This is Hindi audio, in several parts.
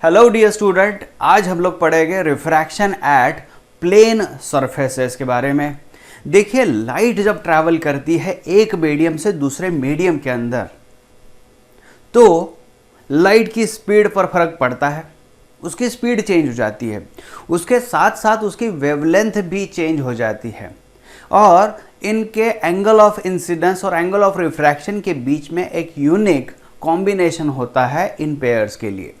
हेलो डियर स्टूडेंट, आज हम लोग पढ़ेंगे रिफ्रैक्शन एट प्लेन सरफेसेस के बारे में। देखिए, लाइट जब ट्रैवल करती है एक मीडियम से दूसरे मीडियम के अंदर, तो लाइट की स्पीड पर फर्क पड़ता है। उसकी स्पीड चेंज हो जाती है, उसके साथ साथ उसकी वेवलेंथ भी चेंज हो जाती है, और इनके एंगल ऑफ इंसिडेंस और एंगल ऑफ रिफ्रैक्शन के बीच में एक यूनिक कॉम्बिनेशन होता है इन पेयर्स के लिए।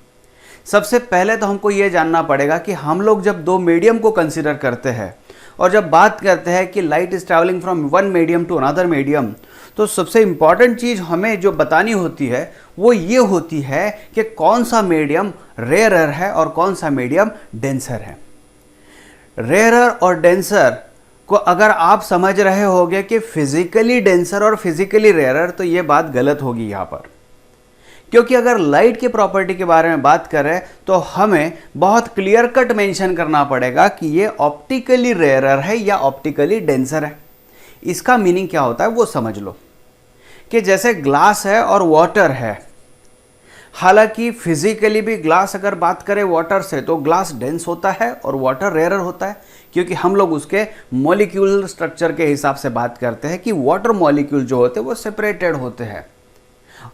सबसे पहले तो हमको ये जानना पड़ेगा कि हम लोग जब दो मीडियम को कंसीडर करते हैं और जब बात करते हैं कि light is travelling from one medium to another medium, तो सबसे इंपॉर्टेंट चीज़ हमें जो बतानी होती है वो ये होती है कि कौन सा मीडियम रेयरर है और कौन सा मीडियम डेंसर है। रेयरर और डेंसर को अगर आप समझ रहे होगे कि फिजिकली डेंसर और फिजिकली रेयरर, तो ये बात गलत होगी यहाँ पर। क्योंकि अगर लाइट की प्रॉपर्टी के बारे में बात करें तो हमें बहुत क्लियर कट मेंशन करना पड़ेगा कि ये ऑप्टिकली रेयरर है या ऑप्टिकली डेंसर है। इसका मीनिंग क्या होता है वो समझ लो कि जैसे ग्लास है और वाटर है, हालांकि फिजिकली भी ग्लास अगर बात करें वाटर से तो ग्लास डेंस होता है और वाटर रेयरर होता है, क्योंकि हम लोग उसके मॉलिक्यूल स्ट्रक्चर के हिसाब से बात करते हैं कि वाटर मॉलिक्यूल जो होते हैं वो सेपरेटेड होते हैं,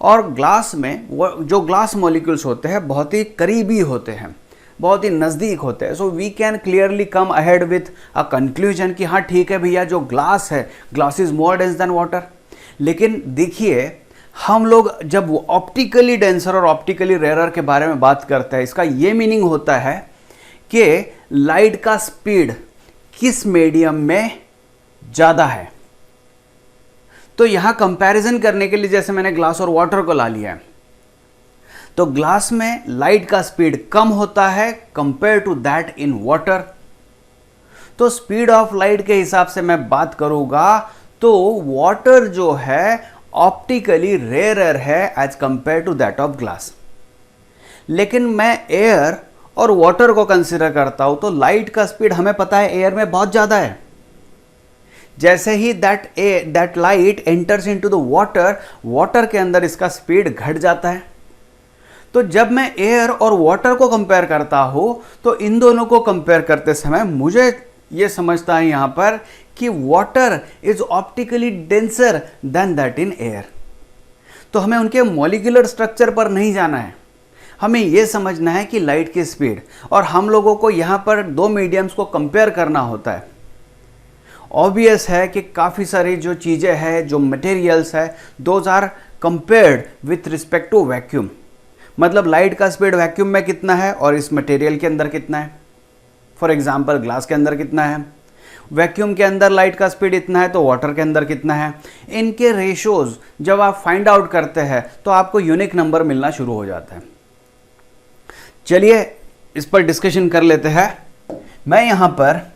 और ग्लास में वो जो ग्लास मॉलिक्यूल्स होते हैं बहुत ही करीबी होते हैं, बहुत ही नज़दीक होते हैं। So we can clearly come ahead with a conclusion कि हाँ ठीक है भैया, जो ग्लास है, glass is more dense than water. लेकिन देखिए, हम लोग जब ऑप्टिकली डेंसर और ऑप्टिकली रेयरर के बारे में बात करते हैं, इसका ये मीनिंग होता है कि लाइट का स्पीड किस मीडियम में ज़्यादा है। तो यहां कंपैरिजन करने के लिए जैसे मैंने ग्लास और वाटर को ला लिया है, तो ग्लास में लाइट का स्पीड कम होता है compare to that in water. तो स्पीड ऑफ लाइट के हिसाब से मैं बात करूंगा तो वाटर जो है ऑप्टिकली रेयरर है as compare to that of glass. लेकिन मैं एयर और वाटर को कंसीडर करता हूं तो लाइट का स्पीड हमें पता है एयर में बहुत ज्यादा है। जैसे ही that light enters into the water के अंदर इसका स्पीड घट जाता है। तो जब मैं एयर और वाटर को कंपेयर करता हूं तो इन दोनों को कंपेयर करते समय मुझे ये समझता है यहां पर कि water is optically denser then that in air. तो हमें उनके मॉलिक्यूलर स्ट्रक्चर पर नहीं जाना है, हमें यह समझना है कि लाइट की स्पीड, और हम लोगों को यहां पर दो मीडियम्स को कंपेयर करना होता है। ऑब्वियस है कि काफ़ी सारी जो चीज़ें हैं, जो मटेरियल्स है, those are compared with respect to vacuum. मतलब लाइट का स्पीड वैक्यूम में कितना है और इस मटेरियल के अंदर कितना है। फॉर एग्जांपल ग्लास के अंदर कितना है, वैक्यूम के अंदर लाइट का स्पीड इतना है, तो वाटर के अंदर कितना है। इनके रेशोज जब आप फाइंड आउट करते हैं तो आपको यूनिक नंबर मिलना शुरू हो जाता है। चलिए इस पर डिस्कशन कर लेते हैं। मैं यहाँ पर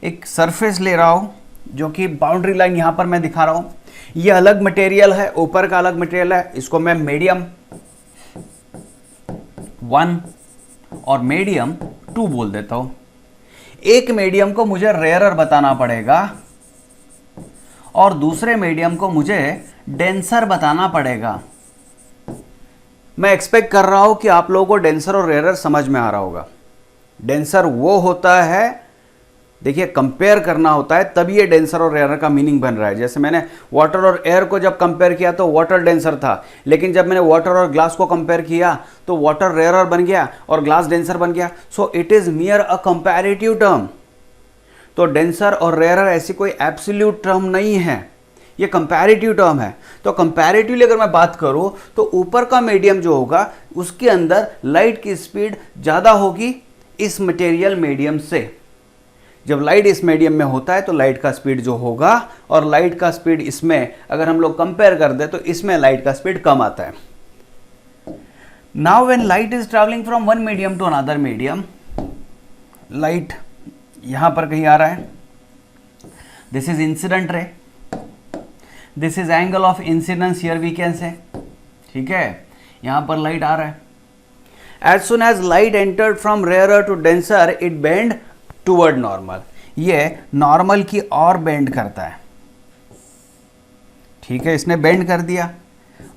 एक सरफेस ले रहा हूं, जो कि बाउंड्री लाइन यहां पर मैं दिखा रहा हूं। ये अलग मटेरियल है, ऊपर का अलग मटेरियल है। इसको मैं मीडियम 1 और मीडियम 2 बोल देता हूं। एक मीडियम को मुझे रेयरर बताना पड़ेगा और दूसरे मीडियम को मुझे डेंसर बताना पड़ेगा। मैं एक्सपेक्ट कर रहा हूं कि आप लोगों को डेंसर और रेयरर समझ में आ रहा होगा। डेंसर वो होता है, देखिए कंपेयर करना होता है, तभी ये डेंसर और रेयरर का मीनिंग बन रहा है। जैसे मैंने वाटर और एयर को जब कंपेयर किया तो वाटर डेंसर था, लेकिन जब मैंने वाटर और ग्लास को कंपेयर किया तो वाटर रेयरर बन गया और ग्लास डेंसर बन गया। So it is मियर a comparative term. तो डेंसर और रेयरर ऐसी कोई एब्सोल्यूट टर्म नहीं है, ये कंपैरेटिव टर्म है। तो कंपैरेटिवली अगर मैं बात करूं तो ऊपर का मीडियम जो होगा उसके अंदर लाइट की स्पीड ज़्यादा होगी इस मटेरियल मीडियम से। जब लाइट इस मीडियम में होता है तो लाइट का स्पीड जो होगा, और लाइट का स्पीड इसमें अगर हम लोग कंपेयर कर दे तो इसमें लाइट का स्पीड कम आता है। Now when light is travelling from one medium to another medium, light यहां पर कहीं आ रहा है, this is incident ray, this is angle of incidence here we can say. ठीक है, यहां पर लाइट आ रहा है। As soon as light entered from rarer to denser it bend toward normal. ये नॉर्मल की ओर बेंड करता है। ठीक है, इसने बेंड कर दिया,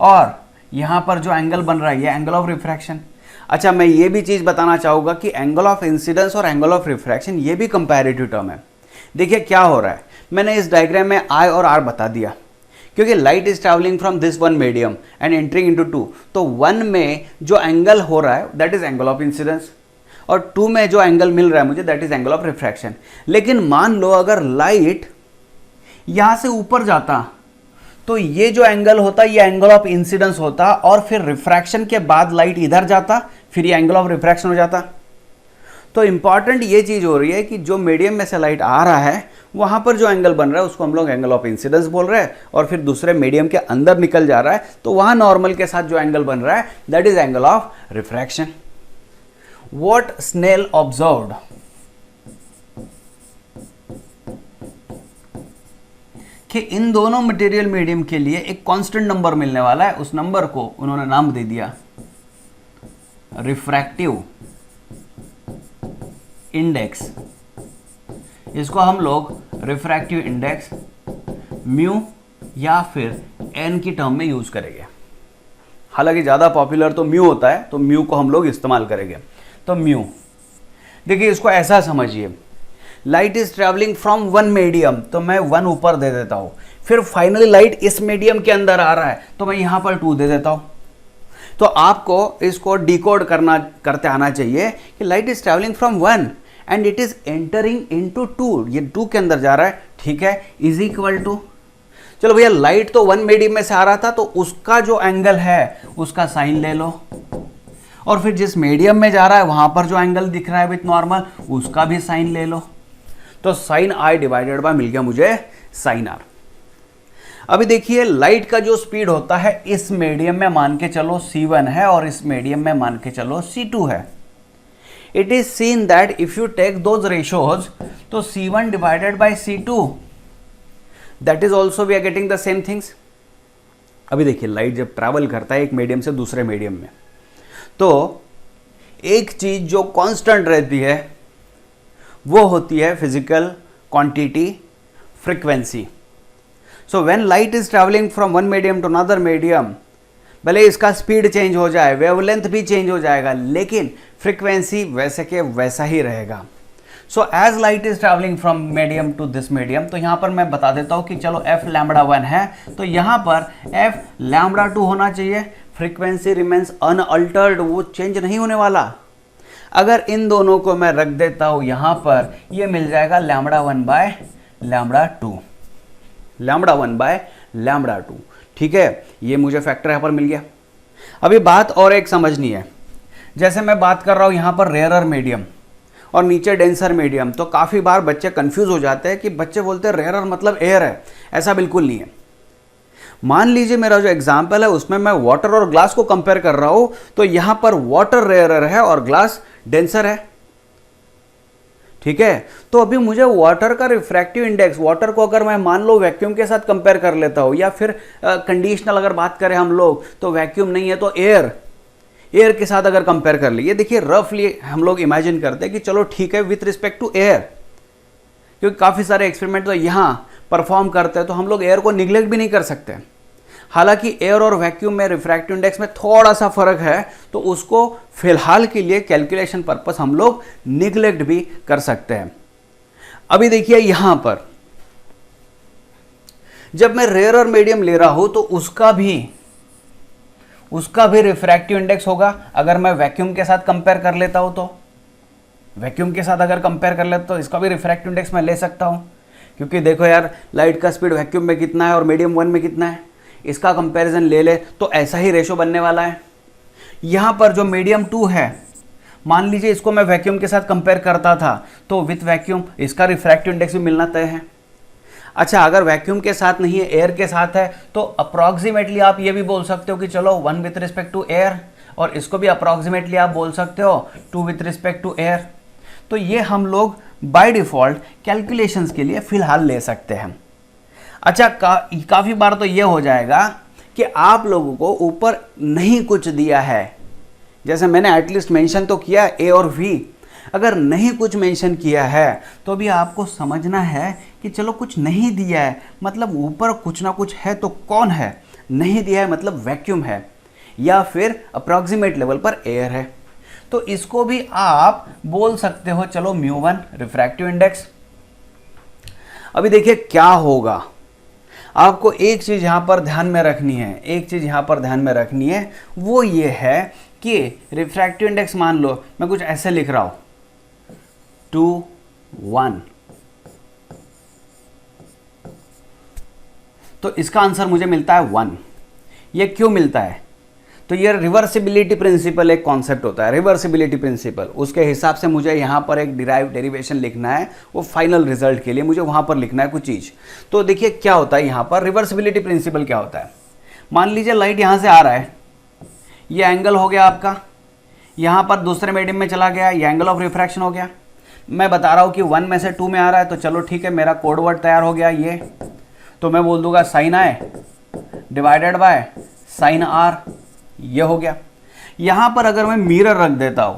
और यहां पर जो एंगल बन रहा है ये एंगल ऑफ रिफ्रैक्शन। अच्छा, मैं ये भी चीज़ बताना चाहूँगा कि एंगल ऑफ इंसिडेंस और एंगल ऑफ रिफ्रैक्शन ये भी कंपैरेटिव टर्म है। देखिए क्या हो रहा है, मैंने इस डायग्राम में आई और आर बता दिया, क्योंकि light is travelling from this one medium and entering into two, तो वन में जो एंगल हो रहा है that is angle of incidence, और टू में जो एंगल मिल रहा है मुझे that is angle of refraction. लेकिन मान लो अगर लाइट यहां से ऊपर जाता तो ये जो एंगल होता ये एंगल ऑफ इंसिडेंस होता, और फिर रिफ्रैक्शन के बाद लाइट इधर जाता, फिर ये एंगल ऑफ रिफ्रैक्शन हो जाता। तो इंपॉर्टेंट ये चीज हो रही है कि जो मीडियम में से लाइट आ रहा है वहां पर जो एंगल बन रहा है उसको हम लोग एंगल ऑफ इंसिडेंस बोल रहे हैं, और फिर दूसरे मीडियम के अंदर निकल जा रहा है तो वहां नॉर्मल के साथ जो एंगल बन रहा है that is angle of refraction. What Snell observed, कि इन दोनों मटेरियल मीडियम के लिए एक कांस्टेंट नंबर मिलने वाला है, उस नंबर को उन्होंने नाम दे दिया रिफ्रैक्टिव इंडेक्स। इसको हम लोग रिफ्रैक्टिव इंडेक्स म्यू या फिर एन की टर्म में यूज करेंगे। हालांकि ज़्यादा पॉपुलर तो म्यू होता है, तो म्यू को हम लोग इस्तेमाल करेंगे। तो म्यू, देखिए इसको ऐसा समझिए, light is travelling from one medium, तो मैं वन ऊपर दे देता हूं, फिर फाइनली लाइट इस मीडियम के अंदर आ रहा है तो मैं यहां पर टू दे देता हूं। तो आपको इसको डिकोड करते आना चाहिए कि light is travelling from one and it is entering into two, ये टू के अंदर जा रहा है, ठीक है, इज इक्वल टू, चलो भैया लाइट तो वन मीडियम में से आ रहा था तो उसका जो एंगल है उसका साइन ले लो, और फिर जिस मीडियम में जा रहा है वहां पर जो एंगल दिख रहा है विथ नॉर्मल उसका भी साइन ले लो। तो साइन आई डिवाइडेड बाय मिल गया मुझे साइन आर। अभी देखिए लाइट का जो स्पीड होता है इस मीडियम में मान के चलो c1 है और इस मीडियम में मान के चलो c2 है। It is seen that if you take those ratios तो c1 divided by c2 that is also we are getting the same things. अभी देखिए लाइट जब ट्रैवल करता है एक मीडियम से दूसरे मीडियम में, तो एक चीज जो कांस्टेंट रहती है वो होती है physical quantity frequency. So when light is travelling from one medium to another medium, भले इसका स्पीड चेंज हो जाए, वेवलेंथ भी चेंज हो जाएगा, लेकिन फ्रीक्वेंसी वैसे के वैसा ही रहेगा। So as light is travelling from medium to this medium, तो यहां पर मैं बता देता हूं कि चलो एफ लैम्बडा 1 है तो यहां पर एफ लैम्बडा 2 होना चाहिए, फ्रीक्वेंसी रिमेन्स अनअल्टर्ड, वो चेंज नहीं होने वाला। अगर इन दोनों को मैं रख देता हूं यहां पर, ये मिल जाएगा lambda 1 by lambda 2, lambda 1 by lambda 2, ठीक है, ये मुझे फैक्टर यहां पर मिल गया। अभी बात और एक समझनी है, जैसे मैं बात कर रहा हूं यहां पर रेयरर मीडियम और नीचे डेंसर मीडियम, तो काफी बार बच्चे कंफ्यूज हो जाते हैं कि बच्चे बोलते हैं रेयरर मतलब एयर है, ऐसा बिल्कुल नहीं है। मान लीजिए मेरा जो एग्जाम्पल है उसमें मैं वाटर और ग्लास को कंपेयर कर रहा हूं, तो यहां पर वाटर रेयरर है और ग्लास डेंसर है, ठीक है। तो अभी मुझे वाटर का रिफ्रैक्टिव इंडेक्स, वाटर को अगर मैं मान लो वैक्यूम के साथ कंपेयर कर लेता हूं, या फिर कंडीशनल अगर बात करें हम लोग तो वैक्यूम नहीं है तो एयर, एयर के साथ अगर कंपेयर कर लिए, देखिए रफली हम लोग इमेजिन करते हैं कि चलो ठीक है विथ रिस्पेक्ट टू एयर, क्योंकि काफी सारे एक्सपेरिमेंट तो यहां परफॉर्म करते हैं तो हम लोग एयर को निग्लेक्ट भी नहीं कर सकते। हालांकि एयर और वैक्यूम में रिफ्रैक्टिव इंडेक्स में थोड़ा सा फर्क है, तो उसको फिलहाल के लिए कैलकुलेशन पर्पस हम लोग निग्लेक्ट भी कर सकते हैं। अभी देखिए यहां पर जब मैं रेयर और मीडियम ले रहा हूं तो उसका भी रिफ्रैक्टिव इंडेक्स होगा। अगर मैं वैक्यूम के साथ कंपेयर कर लेता हूं तो वैक्यूम के साथ अगर कंपेयर कर लेता तो इसका भी रिफ्रैक्टिव इंडेक्स मैं ले सकता हूं, क्योंकि देखो यार लाइट का स्पीड वैक्यूम में कितना है और मीडियम 1 में कितना है, इसका कंपैरिजन ले ले तो ऐसा ही रेशो बनने वाला है। यहां पर जो मीडियम 2 है, मान लीजिए इसको मैं वैक्यूम के साथ कंपेयर करता था तो विथ वैक्यूम इसका रिफ्रैक्टिव इंडेक्स भी मिलना तय है। अच्छा अगर वैक्यूम के साथ नहीं है, एयर के साथ है, तो अप्रॉक्सीमेटली आप ये भी बोल सकते हो कि चलो 1 विथ रिस्पेक्ट टू एयर, और इसको भी अप्रॉक्सीमेटली आप बोल सकते हो 2 विथ रिस्पेक्ट टू एयर। तो ये हम लोग बाय डिफॉल्ट कैलकुलेशंस के लिए फिलहाल ले सकते हैं। अच्छा काफी बार तो ये हो जाएगा कि आप लोगों को ऊपर नहीं कुछ दिया है, जैसे मैंने एटलीस्ट मेंशन तो किया ए और वी, अगर नहीं कुछ मेंशन किया है तो भी आपको समझना है कि चलो कुछ नहीं दिया है मतलब ऊपर कुछ ना कुछ है, तो कौन है, नहीं दिया है मतलब वैक्यूम है या फिर अप्रॉक्सीमेट लेवल पर एयर है। तो इसको भी आप बोल सकते हो चलो μ1 रिफ्रैक्टिव इंडेक्स। अभी देखिए क्या होगा, आपको एक चीज यहां पर ध्यान में रखनी है, एक चीज यहां पर ध्यान में रखनी है, वो ये है कि रिफ्रैक्टिव इंडेक्स मान लो मैं कुछ ऐसे लिख रहा हूं 2 1, तो इसका आंसर मुझे मिलता है 1। ये क्यों मिलता है? तो ये रिवर्सिबिलिटी प्रिंसिपल एक कॉन्सेप्ट होता है, रिवर्सिबिलिटी प्रिंसिपल, उसके हिसाब से मुझे यहाँ पर एक डेरिवेशन लिखना है, वो फाइनल रिजल्ट के लिए मुझे वहाँ पर लिखना है कुछ चीज़। तो देखिए क्या होता है यहाँ पर रिवर्सिबिलिटी प्रिंसिपल क्या होता है। मान लीजिए लाइट यहाँ से आ रहा है, ये एंगल हो गया आपका, यहाँ पर दूसरे मीडियम में चला गया, ये एंगल ऑफ रिफ्रैक्शन हो गया। मैं बता रहा हूँ कि 1 में से 2 में आ रहा है, तो चलो ठीक है, मेरा कोड वर्ड तैयार हो गया ये, तो मैं बोल दूंगा sine I divided by sine R, ये हो गया। यहां पर अगर मैं मिरर रख देता हूं,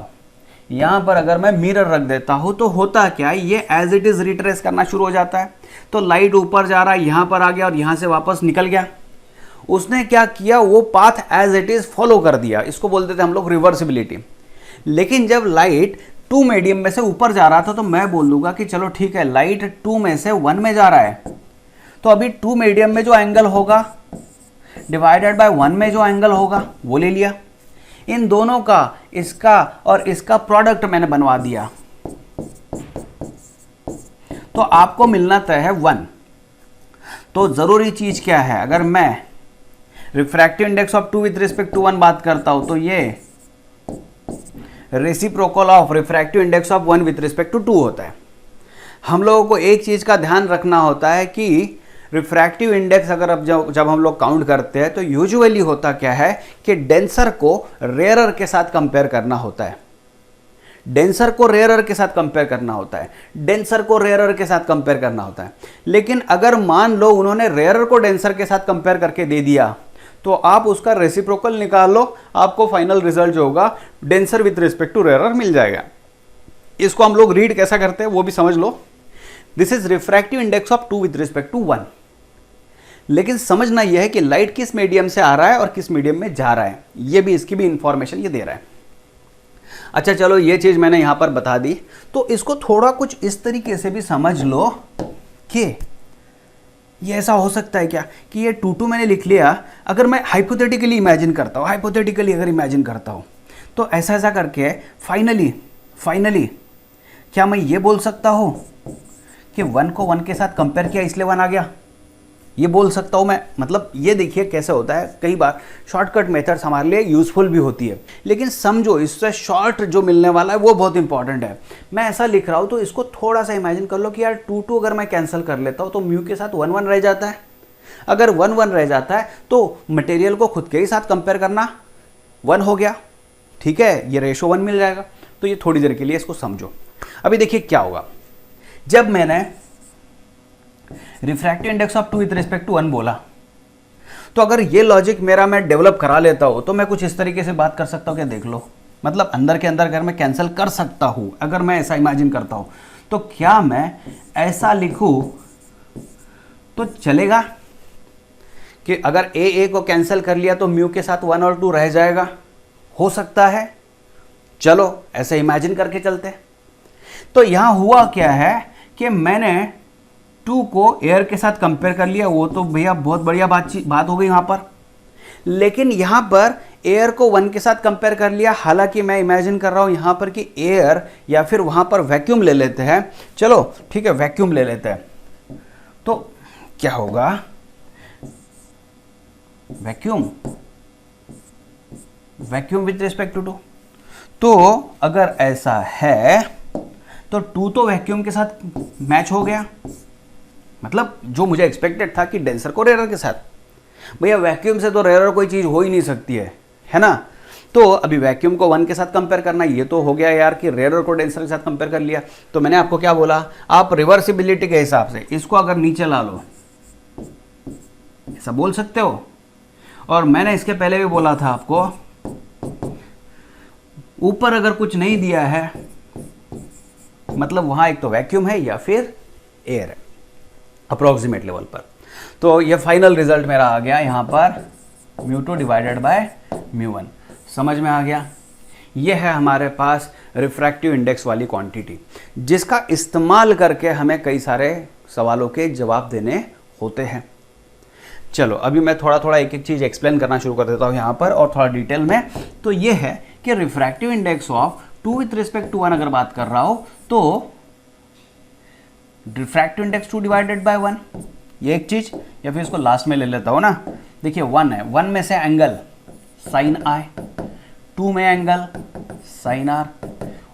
यहां पर अगर मैं मिरर रख देता हूं तो होता क्या है, ये एज इट इज रिट्रेस करना शुरू हो जाता है। तो लाइट ऊपर जा रहा है, यहां पर आ गया और यहां से वापस निकल गया। उसने क्या किया, वो path as it is follow कर दिया, इसको बोलते थे हम लोग रिवर्सिबिलिटी। लेकिन जब लाइट 2 मीडियम में से ऊपर जा रहा था तो मैं बोल दूंगा कि चलो ठीक है, लाइट 2 में से 1 में जा रहा है, तो अभी 2 मीडियम में जो एंगल होगा डिवाइडेड बाय 1 में जो एंगल होगा वो ले लिया। इन दोनों का, इसका और इसका प्रोडक्ट मैंने बनवा दिया, तो आपको मिलना तय है 1। तो जरूरी चीज क्या है, अगर मैं refractive index of 2 with respect to 1 बात करता हूं तो ये reciprocal of refractive index of 1 with respect to 2 होता है। हम लोगों को एक चीज का ध्यान रखना होता है कि रिफ्रैक्टिव इंडेक्स अगर अब जब हम लोग काउंट करते हैं तो यूजुअली होता क्या है कि डेंसर को रेयरर के साथ कंपेयर करना होता है, डेंसर को रेयरर के साथ कंपेयर करना होता है, डेंसर को रेयरर के साथ कंपेयर करना होता है। लेकिन अगर मान लो उन्होंने रेयरर को डेंसर के साथ कंपेयर करके दे दिया तो आप उसका रेसिप्रोकल निकाल लो, आपको फाइनल रिजल्ट जो होगा denser with respect to rarer मिल जाएगा। इसको हम लोग रीड कैसा करते हैं वो भी समझ लो, this is refractive index of 2 with respect to 1। लेकिन समझना यह है कि लाइट किस मीडियम से आ रहा है और किस मीडियम में जा रहा है, ये भी इसकी भी इंफॉर्मेशन ये दे रहा है। अच्छा चलो ये चीज मैंने यहां पर बता दी, तो इसको थोड़ा कुछ इस तरीके से भी समझ लो कि ये ऐसा हो सकता है क्या कि ये 2 मैंने लिख लिया, अगर मैं हाइपोथेटिकली इमेजिन करता हूं, हाइपोथेटिकली अगर इमेजिन करता हूं तो ऐसा ऐसा करके फाइनली क्या मैं ये बोल सकता हूं कि 1 को 1 के साथ कंपेयर किया इसलिए 1 आ गया, ये बोल सकता हूं मैं। मतलब ये देखिए कैसे होता है, कई बार शॉर्टकट मेथड्स हमारे लिए यूजफुल भी होती है, लेकिन समझो इससे शॉर्ट जो मिलने वाला है वो बहुत इंपॉर्टेंट है। मैं ऐसा लिख रहा हूं तो इसको थोड़ा सा इमेजिन कर लो कि यार 2 अगर मैं कैंसिल कर लेता हूं तो म्यू के साथ 1 1 रह जाता है। अगर 1 1 रह जाता है तो मटेरियल को खुद के ही साथ कंपेयर करना 1 हो गया, ठीक है, ये रेशो 1 मिल जाएगा। तो ये थोड़ी देर के लिए इसको समझो। अभी देखिए क्या होगा, जब मैंने refractive index of 2 with respect to 1 बोला, तो अगर ये लॉजिक मेरा मैं डेवलप करा लेता हूं तो मैं कुछ इस तरीके से बात कर सकता हूं, क्या देख लो, मतलब अंदर के अंदर अगर मैं कैंसिल कर सकता हूं, अगर मैं ऐसा इमेजिन करता हूं तो क्या मैं ऐसा लिखूं तो चलेगा कि अगर ए को कैंसिल कर लिया तो म्यू के साथ 1 और 2 रह जाएगा, हो सकता है। चलो ऐसे इमेजिन करके चलते। तो यहां हुआ क्या है कि मैंने 2 को एयर के साथ कंपेयर कर लिया, वो तो भैया बहुत बढ़िया बात हो गई वहां पर। लेकिन यहां पर एयर को 1 के साथ कंपेयर कर लिया, हालांकि मैं इमेजिन कर रहा हूं यहां पर कि एयर या फिर वहां पर वैक्यूम ले लेते हैं, चलो ठीक है वैक्यूम ले लेते हैं, तो क्या होगा, वैक्यूम विथ रिस्पेक्ट टू 2। तो अगर ऐसा है तो 2 तो वैक्यूम के साथ मैच हो गया, मतलब जो मुझे एक्सपेक्टेड था कि डेंसर को रेयर के साथ, भैया वैक्यूम से तो रेयर कोई चीज हो ही नहीं सकती है ना। तो अभी वैक्यूम को 1 के साथ कंपेयर करना, ये तो हो गया यार कि रेयर को डेंसर के साथ कंपेयर कर लिया। तो मैंने आपको क्या बोला, आप रिवर्सिबिलिटी के हिसाब से इसको अगर नीचे ला लो, ऐसा बोल सकते हो। और मैंने इसके पहले भी बोला था आपको, ऊपर अगर कुछ नहीं दिया है मतलब वहां एक तो वैक्यूम है या फिर एयर है अप्रोक्सीमेट लेवल पर। तो ये फाइनल रिजल्ट मेरा आ गया यहां पर μ2 डिवाइडेड बाय μ1, समझ में आ गया। ये है हमारे पास रिफ्रैक्टिव इंडेक्स वाली क्वांटिटी, जिसका इस्तेमाल करके हमें कई सारे सवालों के जवाब देने होते हैं। चलो अभी मैं थोड़ा थोड़ा एक एक चीज़ एक्सप्लेन करना शुरू कर देता हूँ यहाँ पर और थोड़ा डिटेल में। तो ये है कि refractive index of 2 with respect to 1 अगर बात कर रहा हो तो रिफ्रैक्टिव इंडेक्स 2 डिवाइडेड बाय 1, ये एक चीज। या फिर इसको लास्ट में ले लेता हूं ना। देखिए 1 है, 1 में से एंगल साइन आई, 2 में एंगल साइन आर,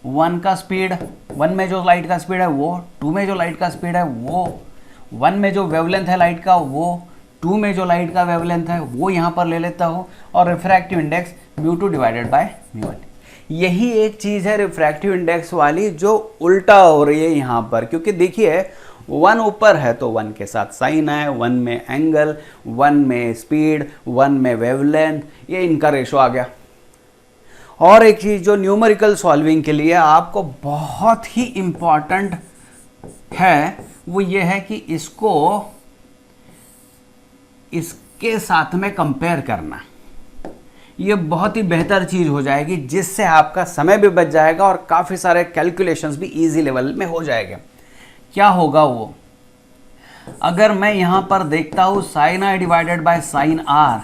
1 का स्पीड, 1 में जो लाइट का स्पीड है वो, 2 में जो लाइट का स्पीड है वो, 1 में जो वेवलेंथ है लाइट का वो, 2 में जो लाइट का वेवलेंथ है वो यहाँ पर ले लेता हूँ, और रिफ्रैक्टिव इंडेक्स μ2 डिवाइडेड बाय μ1। यही एक चीज़ है रिफ्रैक्टिव इंडेक्स वाली जो उल्टा हो रही है यहाँ पर, क्योंकि देखिए 1 ऊपर है तो 1 के साथ साइन है, 1 में एंगल, 1 में स्पीड, 1 में वेवलेंथ, ये इनका रेशो आ गया। और एक चीज़ जो न्यूमेरिकल सॉल्विंग के लिए आपको बहुत ही इंपॉर्टेंट है वो ये है कि इसको इसके साथ में कंपेयर करना। ये बहुत ही बेहतर चीज़ हो जाएगी, जिससे आपका समय भी बच जाएगा और काफ़ी सारे कैलकुलेशंस भी इजी लेवल में हो जाएंगे। क्या होगा वो, अगर मैं यहाँ पर देखता हूँ sine I divided by sine r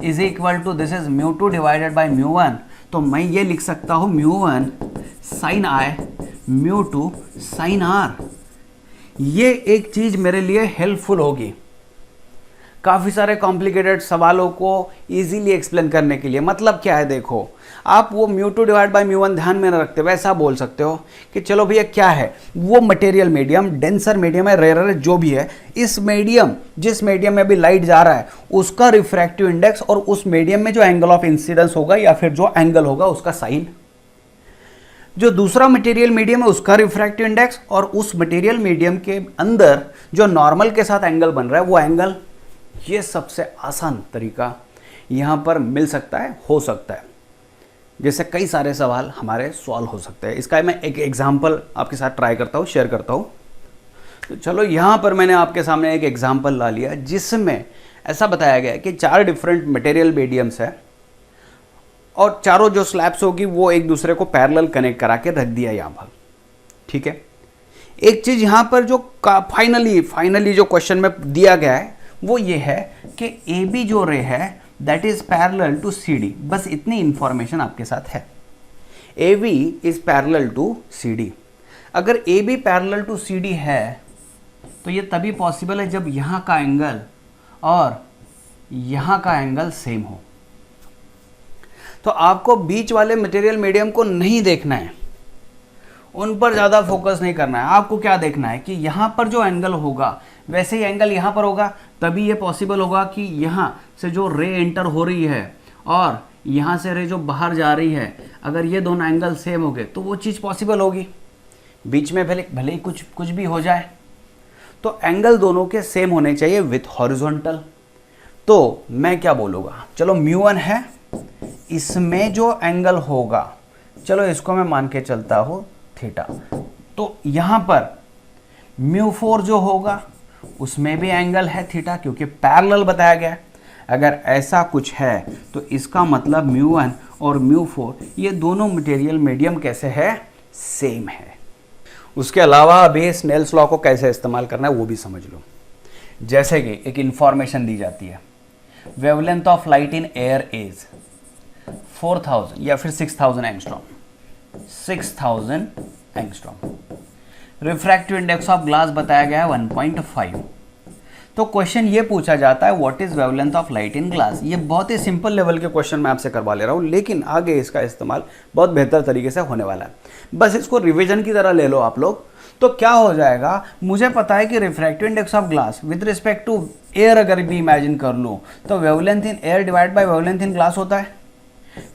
is equal to this is μ2 divided by μ1, तो मैं ये लिख सकता हूँ μ1 साइन आई μ2 साइन आर। ये एक चीज़ मेरे लिए हेल्पफुल होगी काफ़ी सारे कॉम्प्लिकेटेड सवालों को इजीली एक्सप्लेन करने के लिए। मतलब क्या है, देखो आप वो μ2 डिवाइड बाय μ1 ध्यान में न रखते हुए ऐसा बोल सकते हो कि चलो भैया क्या है वो मटेरियल मीडियम, डेंसर मीडियम है, रेयर है, जो भी है, इस मीडियम जिस मीडियम में अभी लाइट जा रहा है उसका रिफ्रैक्टिव इंडेक्स और उस मीडियम में जो एंगल ऑफ इंसिडेंस होगा या फिर जो एंगल होगा उसका साइन, जो दूसरा मटेरियल मीडियम है उसका रिफ्रैक्टिव इंडेक्स और उस मटेरियल मीडियम के अंदर जो नॉर्मल के साथ एंगल बन रहा है वो एंगल। ये सबसे आसान तरीका यहाँ पर मिल सकता है, हो सकता है, जैसे कई सारे सवाल हमारे सॉल्व हो सकते हैं। इसका मैं एक एग्जांपल आपके साथ ट्राई करता हूँ, शेयर करता हूँ। तो चलो यहाँ पर मैंने आपके सामने एक एग्जांपल ला लिया जिसमें ऐसा बताया गया कि 4 डिफरेंट मटेरियल मीडियम्स है और चारों जो स्लैब्स होगी वो एक दूसरे को पैरेलल कनेक्ट करा के रख दिया यहाँ पर। ठीक है, एक चीज़ यहाँ पर जो फाइनली जो क्वेश्चन में दिया गया है वो ये है कि ए बी जो रे है that is parallel to C D. बस इतनी इंफॉर्मेशन आपके साथ है, A B is parallel to C D. अगर A B parallel to C D है तो ये तभी पॉसिबल है जब यहाँ का एंगल और यहाँ का एंगल सेम हो। तो आपको बीच वाले मटेरियल मीडियम को नहीं देखना है, उन पर ज़्यादा फोकस नहीं करना है। आपको क्या देखना है कि यहाँ पर जो एंगल होगा वैसे ही एंगल यहाँ पर होगा, तभी ये पॉसिबल होगा कि यहाँ से जो रे एंटर हो रही है और यहाँ से रे जो बाहर जा रही है, अगर ये दोनों एंगल सेम हो गए तो वो चीज़ पॉसिबल होगी। बीच में भले ही कुछ भी हो जाए, तो एंगल दोनों के सेम होने चाहिए विथ हॉरिजॉन्टल। तो मैं क्या बोलूँगा, चलो μ1 है, इसमें जो एंगल होगा, चलो इसको मैं मान के चलता हूँ थीटा, तो यहाँ पर μ4 जो होगा उसमें भी एंगल है थीटा, क्योंकि पैरेलल बताया गया है। अगर ऐसा कुछ है तो इसका मतलब μ1 और μ4 ये दोनों मटेरियल मीडियम कैसे है, सेम है। उसके अलावा अभी स्नेल्स लॉ को कैसे इस्तेमाल करना है वो भी समझ लो। जैसे कि एक इंफॉर्मेशन दी जाती है, wavelength of light in air is 4000 या फिर 6000 angstrom, 6000 angstrom. Refractive index of glass बताया गया है 1.5। तो क्वेश्चन ये पूछा जाता है what is wavelength of light in glass. ये बहुत ही सिंपल लेवल के क्वेश्चन मैं आपसे करवा ले रहा हूँ, लेकिन आगे इसका इस्तेमाल बहुत बेहतर तरीके से होने वाला है। बस इसको रिवीजन की तरह ले लो आप लोग, तो क्या हो जाएगा, मुझे पता है कि refractive index of glass with respect to air अगर भी इमेजिन कर लूँ तो wavelength in air divide by wavelength in glass होता है।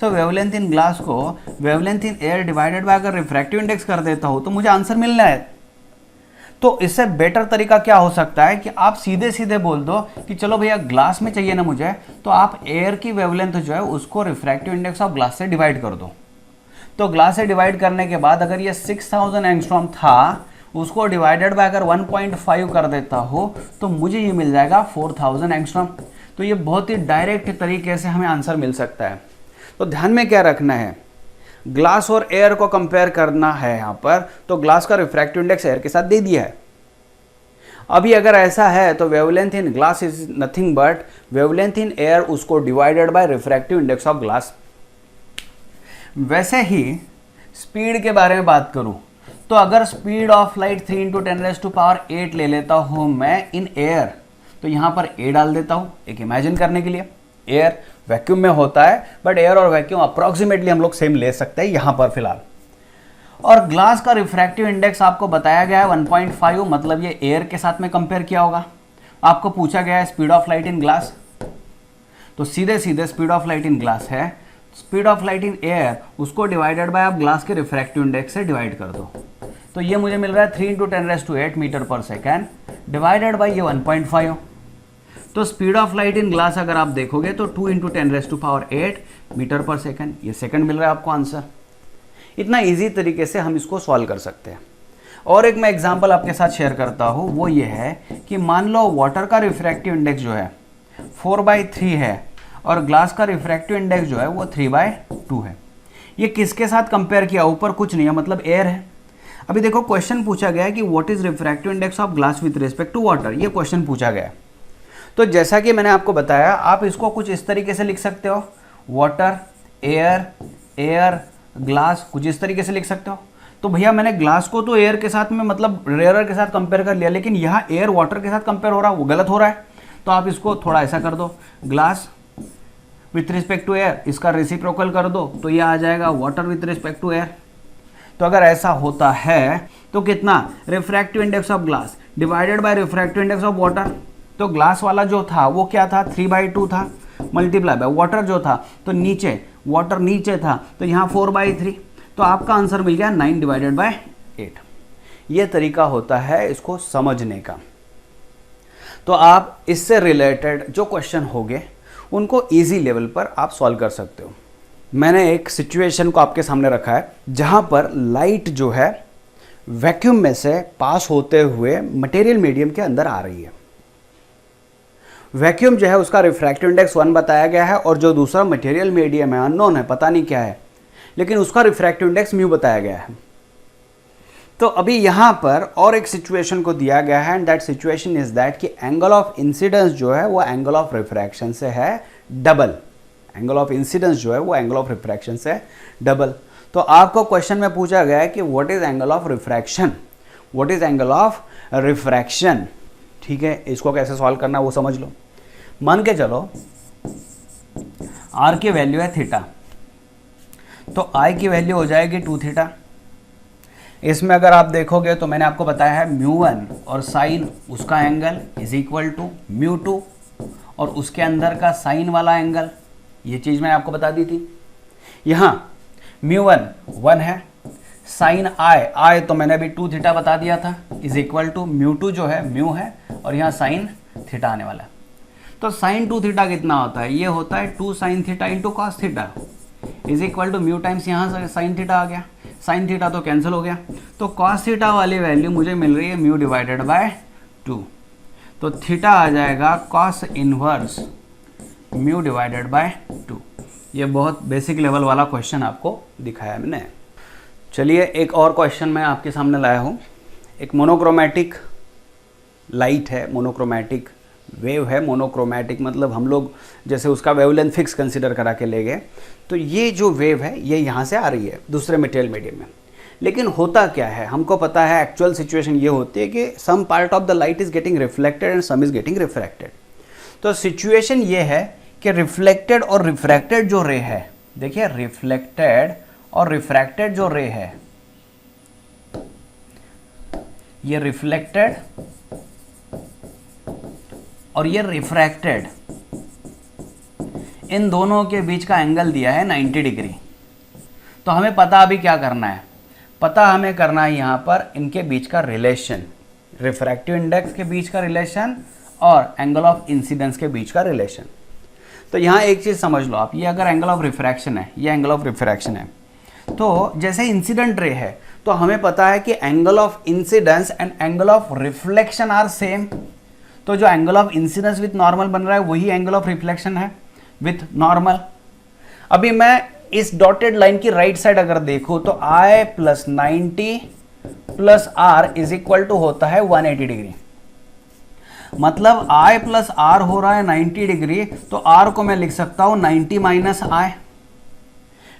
तो वेवलेंथ इन ग्लास को wavelength in air divided by अगर रिफ्रैक्टिव इंडेक्स कर देता हूँ तो मुझे आंसर मिलना है। तो इससे बेटर तरीका क्या हो सकता है कि आप सीधे सीधे बोल दो कि चलो भैया ग्लास में चाहिए ना मुझे, तो आप एयर की वेवलेंथ जो है उसको रिफ्रैक्टिव इंडेक्स ऑफ ग्लास से डिवाइड कर दो। तो ग्लास से डिवाइड करने के बाद अगर ये 6000 एंगस्ट्रॉम था, उसको डिवाइडेड बाय अगर 1.5 कर देता हो तो मुझे ये मिल जाएगा 4000 एंगस्ट्रॉम। तो ये बहुत ही डायरेक्ट तरीके से हमें आंसर मिल सकता है। तो ध्यान में क्या रखना है, ग्लास और एयर को कंपेयर करना है यहाँ पर, तो ग्लास का रिफ्रैक्टिव इंडेक्स एयर के साथ दे दिया है। अभी अगर ऐसा है तो wavelength in glass is nothing but wavelength in air, उसको divided by refractive index of glass. वैसे ही स्पीड के बारे में बात करूं तो अगर स्पीड ऑफ लाइट 3 × 10⁸ ले लेता हूं मैं इन एयर, तो यहां पर ए डाल देता हूं एक इमेजिन करने के लिए। एयर वैक्यूम में होता है, बट एयर और वैक्यूम अप्रोक्सीमेटली हम लोग सेम ले सकते हैं यहां पर फिलहाल। और ग्लास का रिफ्रैक्टिव इंडेक्स आपको बताया गया है 1.5, मतलब ये एयर के साथ में कंपेयर किया होगा। आपको पूछा गया है speed of light in glass, तो सीधे सीधे speed of light in glass है, speed of light in air उसको डिवाइडेड बाय आप ग्लास के रिफ्रैक्टिव इंडेक्स से डिवाइड कर दो, तो ये मुझे मिल रहा है 3 × 10⁸ मीटर पर सेकेंड डिवाइडेड बाय ये 1.5। तो speed of light in glass अगर आप देखोगे तो 2 × 10⁸ मीटर पर सेकेंड, ये सेकंड मिल रहा है आपको आंसर। इतना इजी तरीके से हम इसको सॉल्व कर सकते हैं। और एक मैं एग्जांपल आपके साथ शेयर करता हूँ, वो ये है कि मान लो वाटर का रिफ्रैक्टिव इंडेक्स जो है 4/3 है और ग्लास का रिफ्रैक्टिव इंडेक्स जो है वो 3/2 है। ये किसके साथ कंपेयर किया, ऊपर कुछ नहीं है, मतलब एयर है। अभी देखो क्वेश्चन पूछा गया है कि what is refractive index of glass with respect to water, ये क्वेश्चन पूछा गया है। तो जैसा कि मैंने आपको बताया, आप इसको कुछ इस तरीके से लिख सकते हो, वाटर, एयर, एयर, ग्लास, कुछ इस तरीके से लिख सकते हो। तो भैया मैंने ग्लास को तो एयर के साथ में मतलब रेयर के साथ कंपेयर कर लिया, लेकिन यहाँ एयर वाटर के साथ कंपेयर हो रहा है, वो गलत हो रहा है। तो आप इसको थोड़ा ऐसा कर दो, glass with respect to air, इसका रेसिप्रोकल कर दो, तो ये आ जाएगा water with respect to air. तो अगर ऐसा होता है तो कितना, refractive index of glass divided by refractive index of water. तो ग्लास वाला जो था वो क्या था, 3/2 था, मल्टीप्लाई बाय वाटर जो था, तो नीचे वाटर नीचे था, तो यहाँ 4/3। तो आपका आंसर मिल गया 9/8। ये तरीका होता है इसको समझने का। तो आप इससे रिलेटेड जो क्वेश्चन होंगे उनको इजी लेवल पर आप सॉल्व कर सकते हो। मैंने एक सिचुएशन को आपके सामने रखा है जहां पर लाइट जो है वैक्यूम में से पास होते हुए मटेरियल मीडियम के अंदर आ रही है। वैक्यूम जो है उसका रिफ्रैक्टिव इंडेक्स 1 बताया गया है, और जो दूसरा मटेरियल मीडियम है अननोन है, पता नहीं क्या है, लेकिन उसका रिफ्रैक्टिव इंडेक्स म्यू बताया गया है। तो अभी यहाँ पर और एक सिचुएशन को दिया गया है, and that situation is that कि एंगल ऑफ इंसिडेंस जो है वो एंगल ऑफ रिफ्रैक्शन से है डबल। एंगल ऑफ इंसिडेंस जो है वो एंगल ऑफ रिफ्रैक्शन से डबल। तो आपको क्वेश्चन में पूछा गया है कि what is angle of refraction, what is angle of refraction. ठीक है, इसको कैसे सॉल्व करना है वो समझ लो। मान के चलो आर की वैल्यू है थीटा, तो आई की वैल्यू हो जाएगी 2 थीटा। इसमें अगर आप देखोगे तो मैंने आपको बताया है μ1 और साइन उसका एंगल इज इक्वल टू μ2 और उसके अंदर का साइन वाला एंगल, ये चीज़ मैंने आपको बता दी थी। यहाँ μ1 1 है, साइन आई तो मैंने अभी 2 थीटा बता दिया था, इज इक्वल टू μ2 जो है म्यू है, और यहाँ साइन थीटा आने वाला है। तो साइन 2 थीटा कितना होता है, ये होता है 2 sine theta into cos theta is equal to mu times यहाँ से साइन थीटा आ गया, साइन थीटा तो कैंसिल हो गया, तो कॉस थीटा वाली वैल्यू मुझे मिल रही है म्यू डिवाइडेड बाय 2। तो थीटा आ जाएगा cos inverse mu divided by 2। ये बहुत बेसिक लेवल वाला क्वेश्चन आपको दिखाया मैंने। चलिए एक और क्वेश्चन मैं आपके सामने लाया हूँ। एक मोनोक्रोमैटिक लाइट है, मोनोक्रोमैटिक वेव है। मोनोक्रोमैटिक मतलब हम लोग जैसे उसका वेवलेंथ फिक्स कंसीडर करा के ले गए, तो ये जो वेव है ये यहाँ से आ रही है दूसरे मटेरियल मीडियम में। लेकिन होता क्या है, हमको पता है एक्चुअल सिचुएशन ये होती है कि some part of the light is getting reflected and some is getting refracted. तो सिचुएशन ये है कि रिफ्लेक्टेड और रिफ्रैक्टेड जो रे है, देखिए रिफ्लेक्टेड और रिफ्रैक्टेड जो रे है, ये रिफ्लेक्टेड और ये रिफ्रैक्टेड, इन दोनों के बीच का एंगल दिया है 90 डिग्री। तो हमें पता अभी क्या करना है, पता हमें करना है यहाँ पर इनके बीच का रिलेशन, रिफ्रैक्टिव इंडेक्स के बीच का रिलेशन और एंगल ऑफ इंसिडेंस के बीच का रिलेशन। तो यहाँ एक चीज़ समझ लो आप, ये अगर एंगल ऑफ रिफ्रैक्शन है, ये एंगल ऑफ रिफ्रैक्शन है, तो जैसे इंसिडेंट रे है तो हमें पता है कि angle of incidence and angle of reflection are same. तो जो angle of incidence with normal बन रहा है वही एंगल ऑफ रिफ्लेक्शन है विथ नॉर्मल। अभी मैं इस डॉटेड लाइन की राइट साइड अगर देखो तो I plus 90 plus R is equal to होता है 180 डिग्री। मतलब I प्लस आर हो रहा है 90 डिग्री, तो R को मैं लिख सकता हूं 90 माइनस I।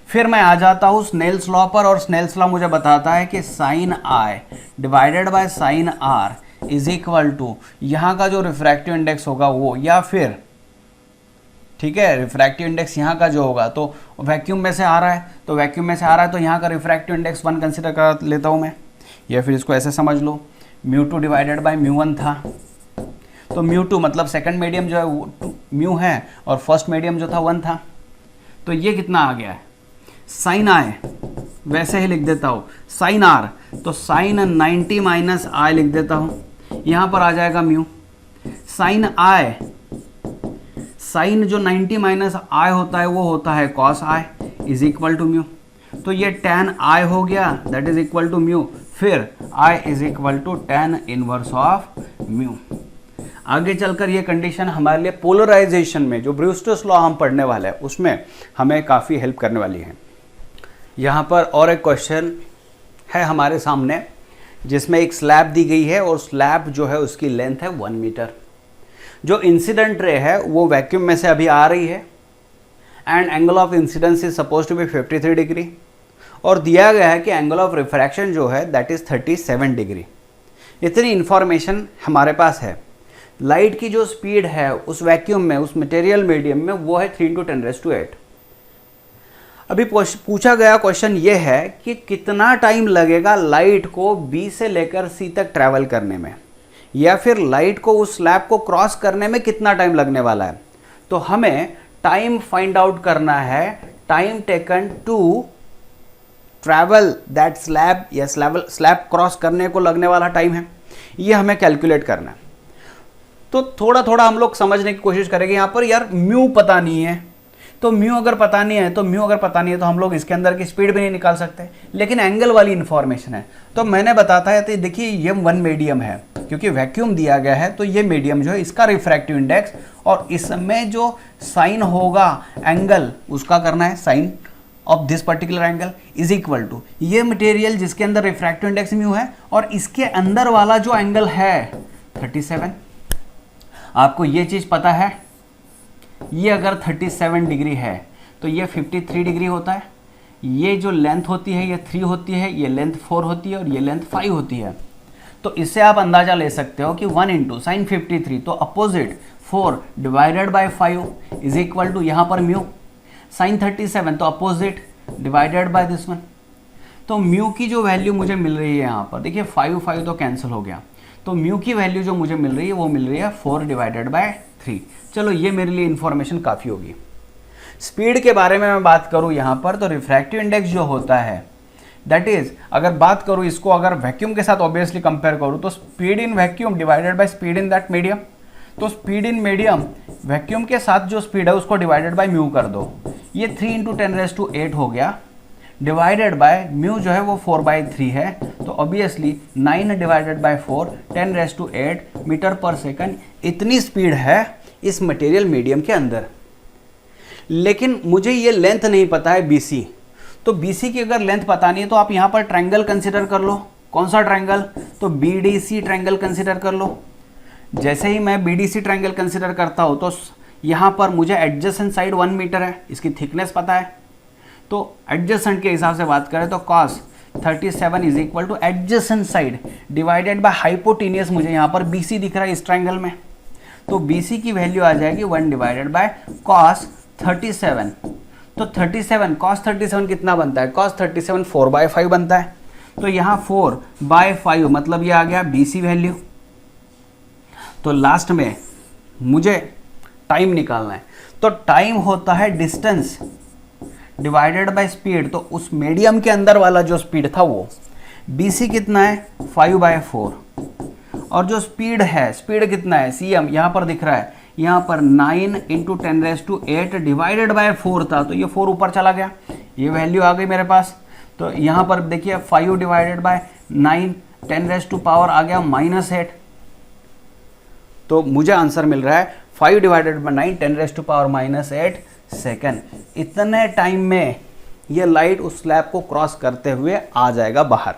फिर मैं आ जाता हूं स्नेल्स लॉ पर, और स्नेल्स लॉ मुझे बताता है कि sine I divided by sine R is equal to यहां का जो रिफ्रैक्टिव इंडेक्स होगा वो, या फिर ठीक है रिफ्रैक्टिव इंडेक्स यहाँ का जो होगा, तो वैक्यूम में से आ रहा है, तो वैक्यूम में से आ रहा है तो यहाँ का रिफ्रैक्टिव इंडेक्स 1 कंसिडर कर लेता हूँ मैं, या फिर इसको ऐसे समझ लो μ2 डिवाइडेड बाय μ1 था। तो μ2 मतलब सेकंड मीडियम जो है म्यू है और फर्स्ट मीडियम जो था 1 था। तो ये कितना आ गया है साइन I, वैसे ही लिख देता हूँ साइन R, तो साइन 90 माइनस I लिख देता हूँ, यहाँ पर आ जाएगा म्यू। साइन I, साइन जो 90 माइनस I होता है वो होता है cos I is equal to mu. तो ये tan I हो गया, that is equal to mu. फिर I is equal to tan inverse of mu. आगे चलकर ये कंडीशन हमारे लिए पोलराइजेशन में जो ब्रूस्टर्स लॉ हम पढ़ने वाले हैं उसमें हमें काफ़ी हेल्प करने वाली है। यहाँ पर और एक क्वेश्चन है हमारे सामने जिसमें एक स्लैब दी गई है और स्लैब जो है उसकी लेंथ है 1 मीटर। जो इंसिडेंट रे है वो वैक्यूम में से अभी आ रही है and angle of incidence is suppose to be 53 degree, और दिया गया है कि एंगल ऑफ रिफ्रैक्शन जो है दैट इज 37 डिग्री। इतनी इंफॉर्मेशन हमारे पास है। लाइट की जो स्पीड है उस वैक्यूम में, उस मटेरियल मीडियम में, वो है 3 × 10⁸। अभी पूछा गया क्वेश्चन ये है कि कितना टाइम लगेगा लाइट को B से लेकर C तक ट्रैवल करने में, या फिर लाइट को उस स्लैब को क्रॉस करने में कितना टाइम लगने वाला है। तो हमें टाइम फाइंड आउट करना है, time taken to travel that slab, या स्लैब क्रॉस करने को लगने वाला टाइम है, ये हमें कैलकुलेट करना है। तो थोड़ा थोड़ा हम लोग समझने की कोशिश करेंगे। यहाँ पर यार म्यू पता नहीं है, तो म्यू अगर पता नहीं है तो हम लोग इसके अंदर की स्पीड भी नहीं निकाल सकते, लेकिन एंगल वाली इंफॉर्मेशन है तो मैंने बताता है। तो देखिए ये 1 मीडियम है, क्योंकि वैक्यूम दिया गया है तो ये मीडियम जो है इसका रिफ्रैक्टिव इंडेक्स, और इसमें जो साइन होगा एंगल उसका करना है sine of this particular angle is equal to ये मटेरियल जिसके अंदर रिफ्रैक्टिव इंडेक्स म्यू है और इसके अंदर वाला जो एंगल है 37। आपको ये चीज पता है, ये अगर 37 डिग्री है तो ये 53 डिग्री होता है। ये जो लेंथ होती है ये 3 होती है, ये लेंथ 4 होती है और ये लेंथ 5 होती है। तो इससे आप अंदाजा ले सकते हो कि 1 × sin 53, तो opposite 4 divided by 5 is equal to यहाँ पर म्यू। sin 37 तो opposite divided by this one. तो म्यू की जो वैल्यू मुझे मिल रही है यहाँ पर देखिए 5 तो कैंसिल हो गया, तो म्यू की वैल्यू जो मुझे मिल रही है वो मिल रही है 4 डिवाइडेड बाय 3। चलो ये मेरे लिए इंफॉर्मेशन काफ़ी होगी। स्पीड के बारे में मैं बात करूँ यहाँ पर, तो रिफ्रैक्टिव इंडेक्स जो होता है दैट इज, अगर बात करूँ इसको अगर वैक्यूम के साथ ऑब्वियसली कंपेयर करूँ तो speed in vacuum divided by speed in that medium. तो स्पीड इन मीडियम वैक्यूम के साथ जो स्पीड है उसको डिवाइडेड बाय म्यू कर दो, ये 3 × 10⁸ हो गया, डिवाइडेड बाय म्यू जो है वो 4/3 है, तो ऑब्वियसली 9 डिवाइडेड बाय 4 10⁸ मीटर पर सेकंड। इतनी स्पीड है इस मटेरियल मीडियम के अंदर। लेकिन मुझे ये लेंथ नहीं पता है BC, तो BC की अगर लेंथ पता नहीं है तो आप यहाँ पर ट्रायंगल कंसिडर कर लो। कौन सा ट्रायंगल? तो BDC ट्रायंगल कंसिडर कर लो। जैसे ही मैं BDC ट्रायंगल कंसिडर करता हूँ तो यहाँ पर मुझे एडजेसेंट साइड 1 मीटर है, इसकी थिकनेस पता है, तो एडजेसेंट के हिसाब से बात करें तो cos 37 is equal two adjacent side divided by hypotenuse. मुझे यहाँ पर BC दिख रहा है इस ट्रायंगल में, तो BC की वैल्यू आ जाएगी 1 डिवाइडेड बाय cos 37। तो 37 cos 37 कितना बनता है? cos 37 4/5 बनता है, तो यहाँ 4/5 मतलब ये आ गया BC वैल्यू। तो लास्ट में मुझे टाइम निकालना है, तो टाइम होता है डिस्टेंस डिवाइडेड बाय स्पीड। तो उस मीडियम के अंदर वाला जो स्पीड था वो BC कितना है 5/4, और जो स्पीड है, स्पीड कितना है cm यहाँ पर दिख रहा है, यहाँ पर 9 × 10⁸ डिवाइडेड बाय 4 था, तो ये 4 ऊपर चला गया, ये वैल्यू आ गई मेरे पास। तो यहाँ पर देखिए 5 डिवाइडेड बाय 9 10⁻⁻⁻ आ गया -8। तो मुझे आंसर मिल रहा है 5 डिवाइडेड बाय 9 10⁻⁻⁻8 सेकेंड। इतने टाइम में ये लाइट उस स्लैब को क्रॉस करते हुए आ जाएगा बाहर।